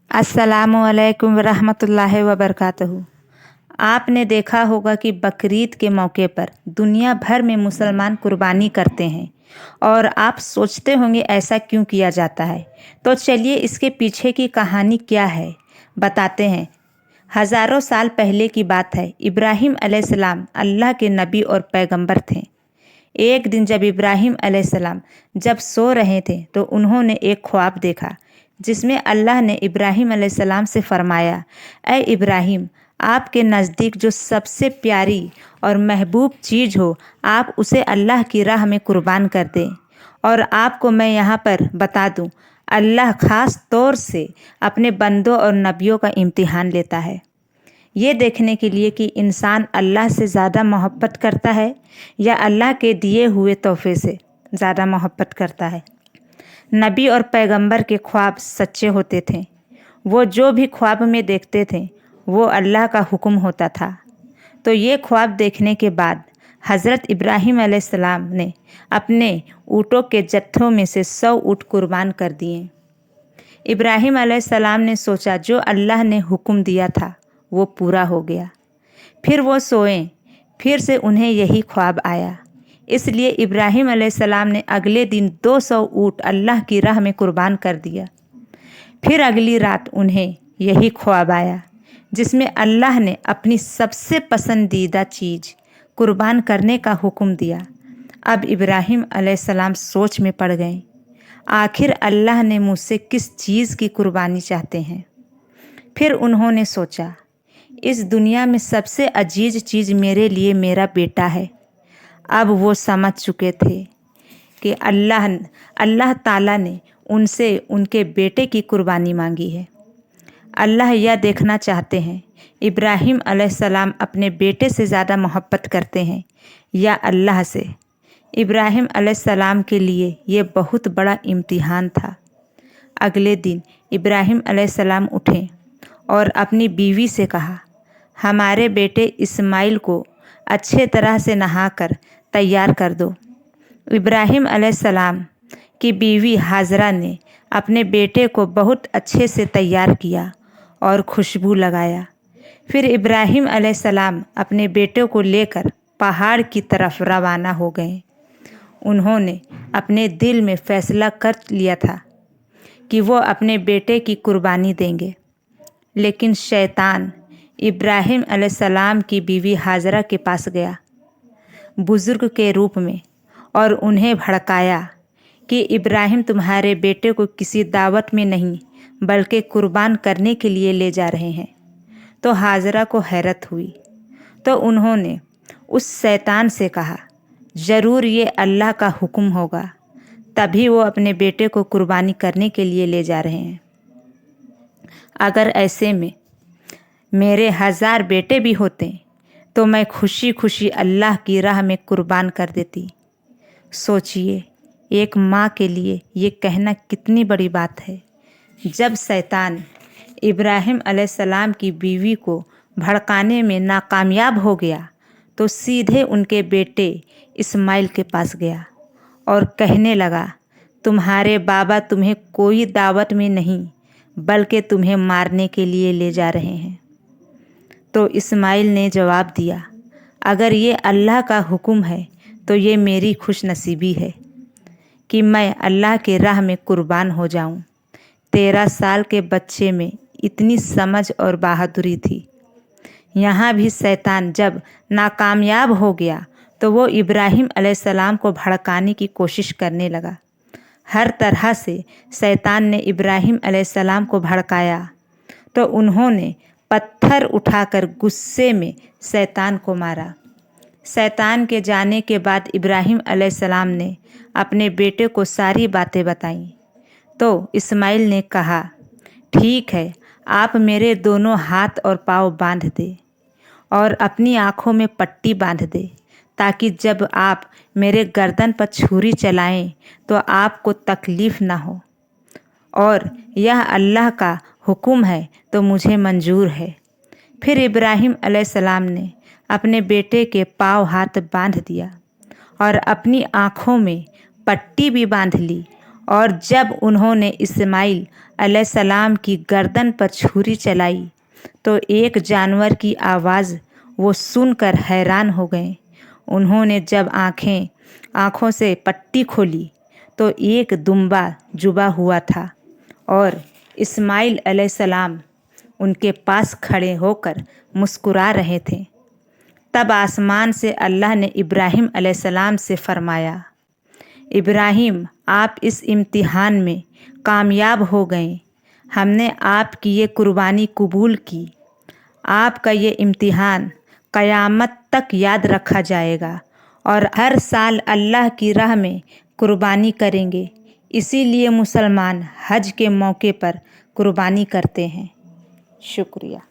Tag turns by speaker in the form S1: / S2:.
S1: अस्सलामुअलैकुम रहमतुल्लाहि व बरकातहू। आपने देखा होगा कि बकरीद के मौके पर दुनिया भर में मुसलमान कुर्बानी करते हैं और आप सोचते होंगे ऐसा क्यों किया जाता है। तो चलिए इसके पीछे की कहानी क्या है बताते हैं। हज़ारों साल पहले की बात है। इब्राहीम अलैहिस्सलाम अल्लाह के नबी और पैगंबर थे। एक दिन जब इब्राहीम अलैहिस्सलाम जब सो रहे थे तो उन्होंने एक ख्वाब देखा जिसमें अल्लाह ने इब्राहीम अलैहिस्सलाम से फरमाया, ऐ इब्राहीम, आपके नज़दीक जो सबसे प्यारी और महबूब चीज़ हो आप उसे अल्लाह की राह में कुर्बान कर दें। और आपको मैं यहाँ पर बता दूँ, अल्लाह ख़ास तौर से अपने बंदों और नबियों का इम्तिहान लेता है, ये देखने के लिए कि इंसान अल्लाह से ज़्यादा मोहब्बत करता है या अल्लाह के दिए हुए तोहफे से ज़्यादा मोहब्बत करता है। नबी और पैगंबर के ख्वाब सच्चे होते थे। वो जो भी ख्वाब में देखते थे वो अल्लाह का हुक्म होता था। तो ये ख्वाब देखने के बाद हज़रत इब्राहीम अलैहिस्सलाम ने अपने ऊँटों के जत्थों में से 100 ऊँट कुर्बान कर दिए। इब्राहीम अलैहिस्सलाम ने सोचा जो अल्लाह ने हुक्म दिया था वो पूरा हो गया। फिर वो सोए, फिर से उन्हें यही ख्वाब आया। इसलिए इब्राहीम अलैहिस्सलाम ने अगले दिन 200 ऊँट अल्लाह की राह में कुर्बान कर दिया। फिर अगली रात उन्हें यही ख्वाब आया जिसमें अल्लाह ने अपनी सबसे पसंदीदा चीज़ कुर्बान करने का हुक्म दिया। अब इब्राहीम अलैहिस्सलाम सोच में पड़ गए, आखिर अल्लाह ने मुझसे किस चीज़ की कुर्बानी चाहते हैं। फिर उन्होंने सोचा, इस दुनिया में सबसे अजीज चीज़ मेरे लिए मेरा बेटा है। अब वो समझ चुके थे कि अल्लाह ताला ने उनसे उनके बेटे की कुर्बानी मांगी है। अल्लाह यह देखना चाहते हैं इब्राहीम अलैहिस्सलाम अपने बेटे से ज़्यादा मोहब्बत करते हैं या अल्लाह से। इब्राहीम अलैहिस्सलाम के लिए ये बहुत बड़ा इम्तिहान था। अगले दिन इब्राहीम अलैहिस्सलाम उठे और अपनी बीवी से कहा, हमारे बेटे इस्माइल को अच्छे तरह से नहाकर तैयार कर दो। इब्राहीम अलैहिस्सलाम की बीवी हाजरा ने अपने बेटे को बहुत अच्छे से तैयार किया और खुशबू लगाया। फिर इब्राहीम अलैहिस्सलाम अपने बेटे को लेकर पहाड़ की तरफ रवाना हो गए। उन्होंने अपने दिल में फ़ैसला कर लिया था कि वो अपने बेटे की कुर्बानी देंगे, लेकिन शैतान इब्राहीम अलैहिस्सलाम की बीवी हाजरा के पास गया बुज़ुर्ग के रूप में और उन्हें भड़काया कि इब्राहीम तुम्हारे बेटे को किसी दावत में नहीं बल्कि कुर्बान करने के लिए ले जा रहे हैं। तो हाजरा को हैरत हुई, तो उन्होंने उस शैतान से कहा, ज़रूर ये अल्लाह का हुक्म होगा, तभी वो अपने बेटे को कुर्बानी करने के लिए ले जा रहे हैं। अगर ऐसे में मेरे 1000 बेटे भी होते तो मैं खुशी खुशी अल्लाह की राह में कुर्बान कर देती। सोचिए, एक माँ के लिए ये कहना कितनी बड़ी बात है। जब शैतान इब्राहीम अलैहिस्सलाम की बीवी को भड़काने में नाकामयाब हो गया तो सीधे उनके बेटे इस्माइल के पास गया और कहने लगा, तुम्हारे बाबा तुम्हें कोई दावत में नहीं बल्कि तुम्हें मारने के लिए ले जा रहे हैं। तो इस्माइल ने जवाब दिया, अगर ये अल्लाह का हुक्म है तो ये मेरी खुशनसीबी है कि मैं अल्लाह के राह में कुर्बान हो जाऊं। 13 साल के बच्चे में इतनी समझ और बहादुरी थी। यहाँ भी शैतान जब नाकामयाब हो गया तो वो इब्राहीम अलैहिस्सलाम को भड़काने की कोशिश करने लगा। हर तरह से शैतान ने इब्राहीम अलैहिस्सलाम को भड़काया तो उन्होंने पत्थर उठाकर गुस्से में शैतान को मारा। शैतान के जाने के बाद इब्राहीम अलैहिस्सलाम ने अपने बेटे को सारी बातें बताईं। तो इस्माइल ने कहा, ठीक है, आप मेरे दोनों हाथ और पाँव बांध दे और अपनी आँखों में पट्टी बांध दे, ताकि जब आप मेरे गर्दन पर छुरी चलाएं तो आपको तकलीफ़ ना हो, और यह अल्लाह का हुक्म है तो मुझे मंजूर है। फिर इब्राहीम अलैहिस्सलाम ने अपने बेटे के पाँव हाथ बांध दिया और अपनी आँखों में पट्टी भी बांध ली اور जब उन्होंने इस्माइल अलैहिस्सलाम की गर्दन पर छुरी चलाई तो एक जानवर की आवाज़ वो सुनकर हैरान हो गए। उन्होंने जब आँखों से पट्टी खोली तो एक दुम्बा जुबा हुआ था और इस्माइल अलैहिस्सलाम उनके पास खड़े होकर मुस्कुरा रहे थे। तब आसमान से अल्लाह ने इब्राहिम अलैहिस्सलाम से फरमाया, इब्राहिम आप इस इम्तिहान में कामयाब हो गए। हमने आपकी ये कुर्बानी कबूल की। आपका ये इम्तिहान क़यामत तक याद रखा जाएगा और हर साल अल्लाह की राह में कुर्बानी करेंगे। इसीलिए मुसलमान हज के मौके पर कुर्बानी करते हैं। शुक्रिया।